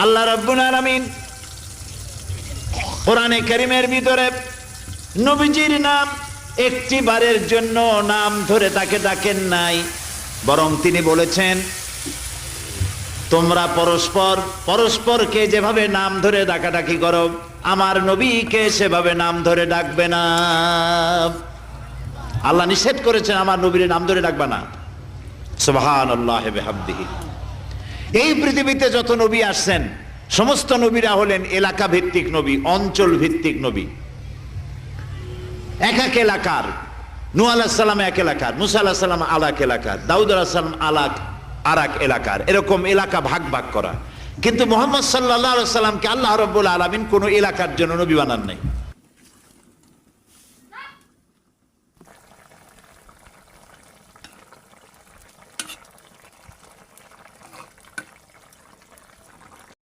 আল্লাহ রাব্বুল আলামিন কোরআনে কারীমের ভিতরে নবীজির নাম একটি বারের জন্য নাম ধরে তাকে ডাকেন নাই, বরং তিনি বলেছেন তোমরা পরস্পর পরস্পরকে যেভাবে নাম ধরে ডাকাডাকি করো আমার নবীকে সেভাবে নাম ধরে ডাকবে না। আল্লাহ নিষেধ করেছেন আমার নবীর নাম ধরে ডাকবে না। সুবহানাল্লাহি ওয়া বিহামদিহি। এই পৃথিবীতে যত নবী আসছেন সমস্ত নবীরা হলেন এলাকা ভিত্তিক নবী, অঞ্চল ভিত্তিক নবী। এক এক এলাকার, নূহ আলাইহিস সালাম এক এলাকার, মুসা আলাইহিস সালাম আলাক এলাকার, দাউদ আলাইহিস সালাম আরাক এলাকার, এরকম এলাকা ভাগ ভাগ করা। কিন্তু মুহাম্মদ সাল্লাল্লাহু আলাইহি ওয়াসাল্লামকে আল্লাহ রাব্বুল আলামিন কোন এলাকার জন্য নবী বানান নাই।